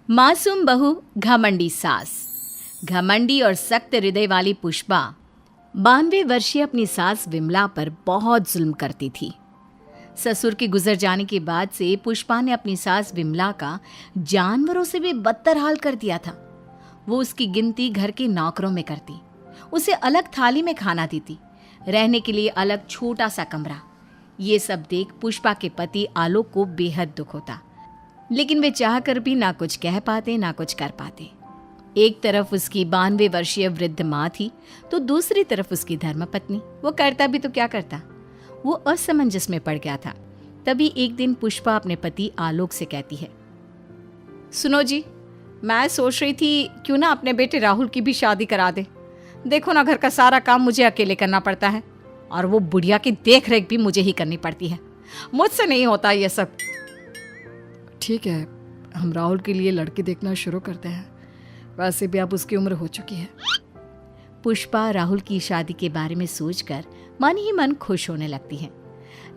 मासूम बहू घमंडी सास। घमंडी और सख्त हृदय वाली पुष्पा 92 वर्षीय अपनी सास विमला पर बहुत जुल्म करती थी। ससुर के गुजर जाने के बाद से पुष्पा ने अपनी सास विमला का जानवरों से भी बदतर हाल कर दिया था। वो उसकी गिनती घर के नौकरों में करती, उसे अलग थाली में खाना देती, रहने के लिए अलग छोटा सा कमरा। ये सब देख पुष्पा के पति आलोक को बेहद दुख होता, लेकिन वे चाह कर भी ना कुछ कह पाते ना कुछ कर पाते। एक तरफ उसकी 92 वर्षीय वृद्ध माँ थी, तो दूसरी तरफ उसकी धर्मपत्नी। वो करता भी तो क्या करता, वो असमंजस में पड़ गया था। तभी एक दिन पुष्पा अपने पति आलोक से कहती है, सुनो जी, मैं सोच रही थी क्यों ना अपने बेटे राहुल की भी शादी करा दे। देखो ना, घर का सारा काम मुझे अकेले करना पड़ता है और वो बुढ़िया की देख रेख भी मुझे ही करनी पड़ती है। मुझसे नहीं होता ये सब। ठीक है, हम राहुल के लिए लड़की देखना शुरू करते हैं। वैसे भी अब उसकी उम्र हो चुकी है। पुष्पा राहुल की शादी के बारे में सोचकर मन ही मन खुश होने लगती है।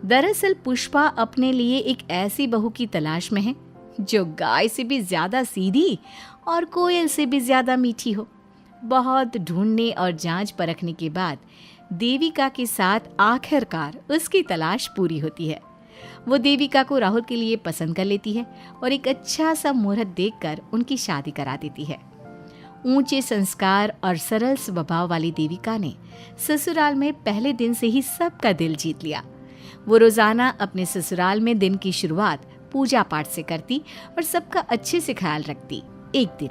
दरअसल पुष्पा अपने लिए एक ऐसी बहू की तलाश में है जो गाय से भी ज्यादा सीधी और कोयल से भी ज्यादा मीठी हो। बहुत ढूंढने और जांच परखने के बाद देविका के साथ आखिरकार उसकी तलाश पूरी होती है। वो देविका को राहुल के लिए पसंद कर लेती है और एक अच्छा सा मुहूर्त देखकर उनकी शादी करा देती है। ऊंचे संस्कार और सरल स्वभाव वाली देविका ने ससुराल में पहले दिन से ही सबका दिल जीत लिया। वो रोजाना अपने ससुराल में दिन की शुरुआत पूजा पाठ से करती और सबका अच्छे से ख्याल रखती। एक दिन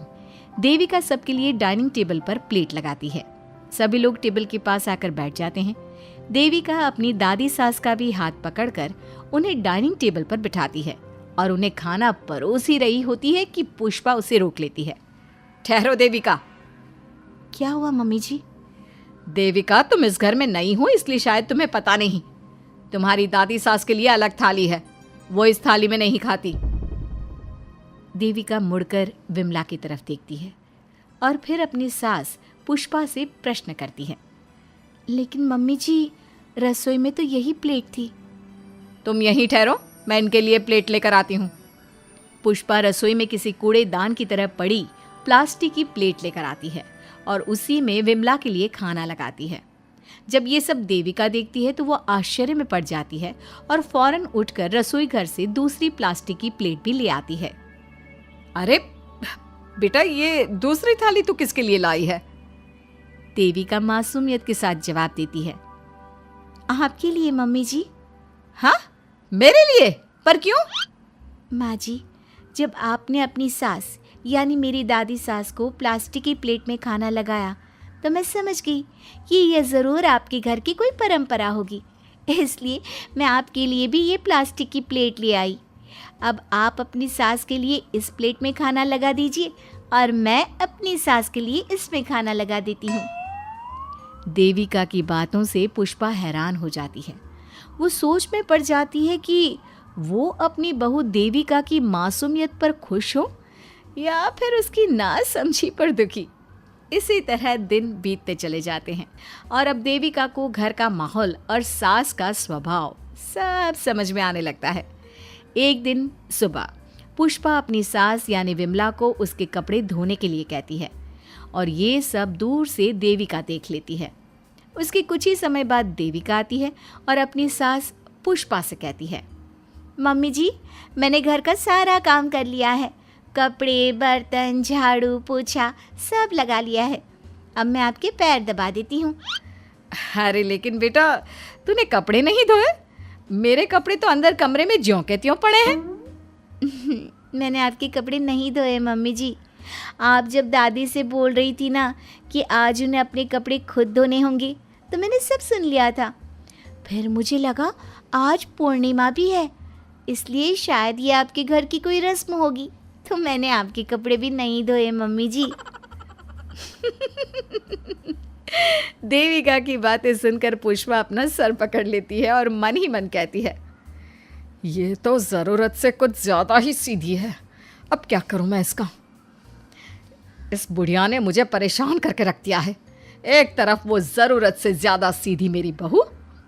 देविका सबके लिए डाइनिंग टेबल पर प्लेट लगाती है। सभी लोग टेबल के पास आकर बैठ जाते हैं। देविका अपनी दादी सास का भी हाथ पकड़कर उन्हें डाइनिंग टेबल पर बिठाती है और उन्हें खाना परोस ही रही होती है कि पुष्पा उसे रोक लेती है। ठहरो देविका। क्या हुआ मम्मी जी? देविका, तुम इस घर में नई हो इसलिए शायद तुम्हें पता नहीं। तुम्हारी दादी सास के लिए अलग थाली है, वो इस थाली में नहीं खाती। देविका मुड़कर विमला की तरफ देखती है और फिर अपनी सास पुष्पा से प्रश्न करती है, लेकिन मम्मी जी, रसोई में तो यही प्लेट थी। तुम यहीं ठहरो, मैं इनके लिए प्लेट लेकर आती हूँ। पुष्पा रसोई में किसी कूड़ेदान की तरह पड़ी प्लास्टिक की प्लेट लेकर आती है और उसी में विमला के लिए खाना लगाती है। जब ये सब देविका देखती है तो वो आश्चर्य में पड़ जाती है और फौरन उठकर रसोई घर से दूसरी प्लास्टिक की प्लेट भी ले आती है। अरे बेटा, ये दूसरी थाली तू किसके लिए लाई है? देविका मासूमियत के साथ जवाब देती है, आपके लिए मम्मी जी। हाँ, मेरे लिए? पर क्यों? माँ जी, जब आपने अपनी सास यानी मेरी दादी सास को प्लास्टिक की प्लेट में खाना लगाया तो मैं समझ गई कि यह ज़रूर आपके घर की कोई परंपरा होगी, इसलिए मैं आपके लिए भी ये प्लास्टिक की प्लेट ले आई। अब आप अपनी सास के लिए इस प्लेट में खाना लगा दीजिए और मैं अपनी सास के लिए इसमें खाना लगा देती हूँ। देविका की बातों से पुष्पा हैरान हो जाती है। वो सोच में पड़ जाती है कि वो अपनी बहू देविका की मासूमियत पर खुश हो या फिर उसकी नासमझी पर दुखी। इसी तरह दिन बीतते चले जाते हैं और अब देविका को घर का माहौल और सास का स्वभाव सब समझ में आने लगता है। एक दिन सुबह पुष्पा अपनी सास यानी विमला को उसके कपड़े धोने के लिए कहती है और ये सब दूर से देविका देख लेती है। उसके कुछ ही समय बाद देविका आती है और अपनी सास पुष्पा से कहती है, मम्मी जी, मैंने घर का सारा काम कर लिया है। कपड़े, बर्तन, झाड़ू, पोछा सब लगा लिया है। अब मैं आपके पैर दबा देती हूँ। अरे लेकिन बेटा, तूने कपड़े नहीं धोए? मेरे कपड़े तो अंदर कमरे में ज्यों के त्यों पड़े हैं। मैंने आपके कपड़े नहीं धोए मम्मी जी। आप जब दादी से बोल रही थी ना कि आज उन्हें अपने कपड़े खुद धोने होंगे, तो मैंने सब सुन लिया था। फिर मुझे लगा आज पूर्णिमा भी है, इसलिए शायद ये आपके घर की कोई रस्म होगी, तो मैंने आपके कपड़े भी नहीं धोए मम्मी जी। देविका की बातें सुनकर पुष्पा अपना सर पकड़ लेती है और मन ही मन कहती है, ये तो ज़रूरत से कुछ ज़्यादा ही सीधी है। अब क्या करूं मैं इसका? इस बुढ़िया ने मुझे परेशान करके रख दिया है। एक तरफ वो ज़रूरत से ज़्यादा सीधी मेरी बहू,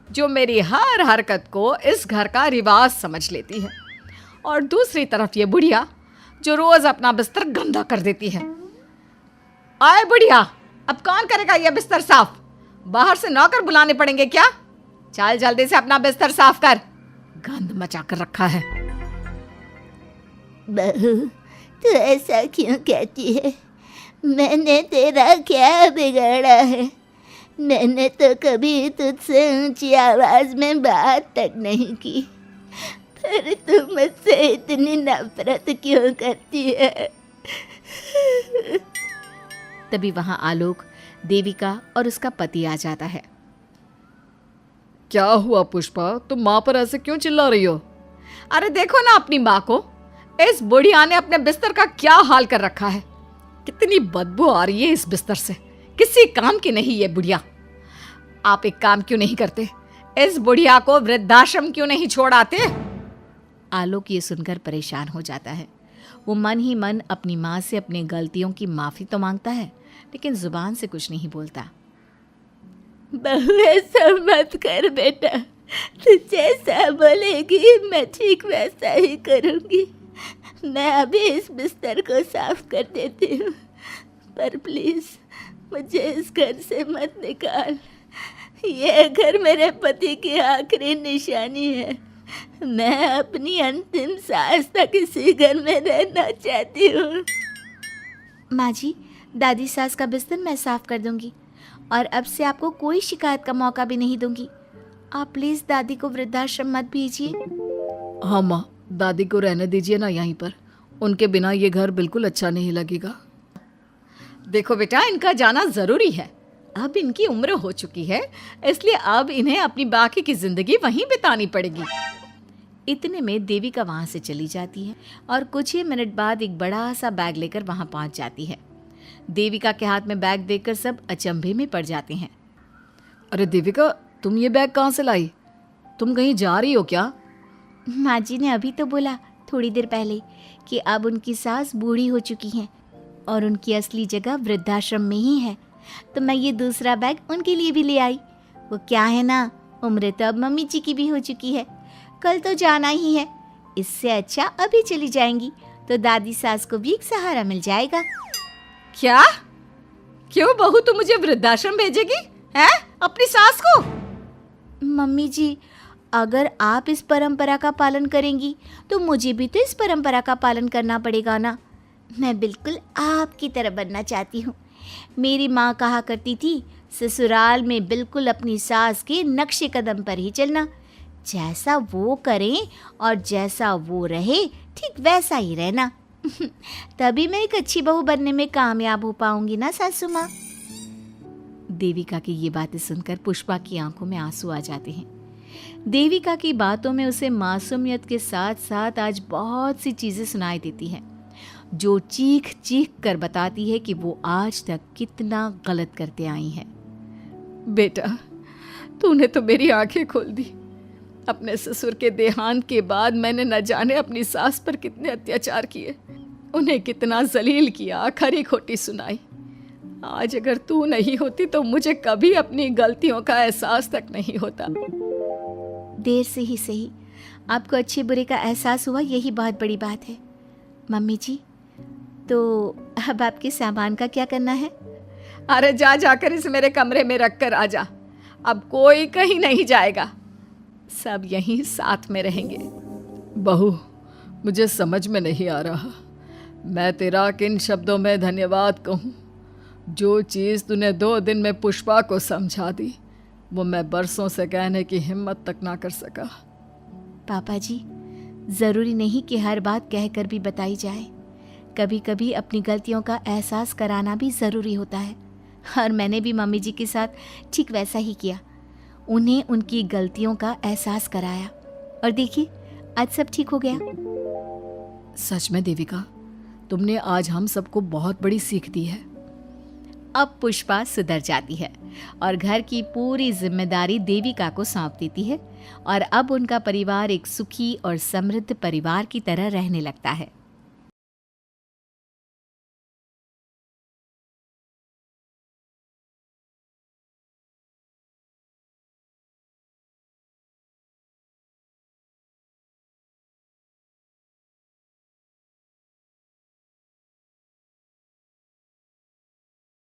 जो मेरी हर हरकत को इस घर का रिवाज समझ लेती है, और दूसरी तरफ ये बुढ़िया जो रोज अपना बिस्तर गंदा कर देती है। आए बुढ़िया, अब कौन करेगा ये बिस्तर साफ? बाहर से नौकर बुलाने पड़ेंगे क्या? चल जल्दी से अपना बिस्तर साफ कर, गंद मचा कर रखा है। बहू, तू ऐसा क्यों कहती है? मैंने तेरा क्या बिगाड़ा है? मैंने तो कभी तुझसे ऊंची आवाज में बात तक नहीं की, पर तू मुझसे इतनी नफरत क्यों करती है? तभी वहां आलोक, देविका और उसका पति आ जाता है। क्या हुआ पुष्पा, तुम माँ पर ऐसे क्यों चिल्ला रही हो? अरे देखो ना अपनी माँ को, इस बुढ़िया ने अपने बिस्तर का क्या हाल कर रखा है। कितनी बदबू आ रही है इस बिस्तर से, किसी काम की नहीं ये बुढ़िया। आप एक काम क्यों नहीं करते, इस बुढ़िया को वृद्धाश्रम क्यों नहीं छोड़ आते? आलोक ये सुनकर परेशान हो जाता है। वो मन ही मन अपनी माँ से अपनी गलतियों की माफ़ी तो मांगता है, लेकिन जुबान से कुछ नहीं बोलता। बहू, ऐसा मत कर बेटा, तू जैसा बोलेगी मैं ठीक वैसा ही करूँगी। मैं अभी इस बिस्तर को साफ कर देती हूँ, पर प्लीज़ मुझे इस घर से मत निकाल। यह घर मेरे पति की आखिरी निशानी है। मैं अपनी अंतिम सांस तक इसी घर में रहना चाहती हूँ। माँ जी, दादी सास का बिस्तर मैं साफ कर दूंगी और अब से आपको कोई शिकायत का मौका भी नहीं दूंगी। आप प्लीज़ दादी को वृद्धाश्रम मत भेजिए। हाँ माँ, दादी को रहने दीजिए ना यहीं पर, उनके बिना ये घर बिल्कुल अच्छा नहीं लगेगा। देखो बेटा, इनका जाना ज़रूरी है, अब इनकी उम्र हो चुकी है, इसलिए अब इन्हें अपनी बाकी की ज़िंदगी वहीं बितानी पड़ेगी। इतने में देविका वहाँ से चली जाती है और कुछ ही मिनट बाद एक बड़ा सा बैग लेकर वहाँ पहुँच जाती है। देविका के हाथ में बैग देखकर सब अचंभे में पड़ जाते हैं। अरे देविका, तुम ये बैग कहाँ से लाई? तुम कहीं जा रही हो क्या? माँ जी ने अभी तो बोला थोड़ी देर पहले कि अब उनकी सास बूढ़ी हो चुकी हैं और उनकी असली जगह वृद्धाश्रम में ही है, तो मैं ये दूसरा बैग उनके लिए भी ले आई। वो क्या है ना, उम्र तो अब मम्मी जी की भी हो चुकी है, कल तो जाना ही है। इससे अच्छा अभी चली जाएंगी तो दादी सास को भी एक सहारा मिल जाएगा। क्या? क्यों बहू, तू मुझे वृद्धाश्रम भेजेगी हैं, अपनी सास को? मम्मी जी, अगर आप इस परंपरा का पालन करेंगी तो मुझे भी तो इस परंपरा का पालन करना पड़ेगा ना। मैं बिल्कुल आपकी तरह बनना चाहती हूँ। मेरी माँ कहा करती थी, ससुराल में बिल्कुल अपनी सास के नक्शे कदम पर ही चलना, जैसा वो करें और जैसा वो रहे ठीक वैसा ही रहना। तभी मैं एक अच्छी बहू बनने में कामयाब हो पाऊंगी ना सासू माँ। देविका की ये बातें सुनकर पुष्पा की आंखों में आंसू आ जाते हैं। देविका की बातों में उसे मासूमियत के साथ साथ आज बहुत सी चीजें सुनाई देती हैं, जो चीख चीख कर बताती है कि वो आज तक कितना गलत करते आई हैं। बेटा, तूने तो मेरी आंखें खोल दी। अपने ससुर के देहांत के बाद मैंने न जाने अपनी सास पर कितने अत्याचार किए, उन्हें कितना जलील किया, खरी खोटी सुनाई। आज अगर तू नहीं होती तो मुझे कभी अपनी गलतियों का एहसास तक नहीं होता। देर से ही सही, आपको अच्छे बुरे का एहसास हुआ, यही बहुत बड़ी बात है। मम्मी जी, तो अब आपके सामान का क्या करना है? अरे जाकर इसे मेरे कमरे में रख कर आ जा। अब कोई कहीं नहीं जाएगा, सब यहीं साथ में रहेंगे। बहू, मुझे समझ में नहीं आ रहा मैं तेरा किन शब्दों में धन्यवाद कहूँ। जो चीज़ तूने 2 दिन में पुष्पा को समझा दी, वो मैं बरसों से कहने की हिम्मत तक ना कर सका। पापा जी, ज़रूरी नहीं कि हर बात कहकर भी बताई जाए, कभी कभी अपनी गलतियों का एहसास कराना भी ज़रूरी होता है। और मैंने भी मम्मी जी के साथ ठीक वैसा ही किया, उन्हें उनकी गलतियों का एहसास कराया और देखिए आज सब ठीक हो गया। सच में देविका, तुमने आज हम सबको बहुत बड़ी सीख दी है। अब पुष्पा सुधर जाती है और घर की पूरी जिम्मेदारी देविका को सौंप देती है और अब उनका परिवार एक सुखी और समृद्ध परिवार की तरह रहने लगता है।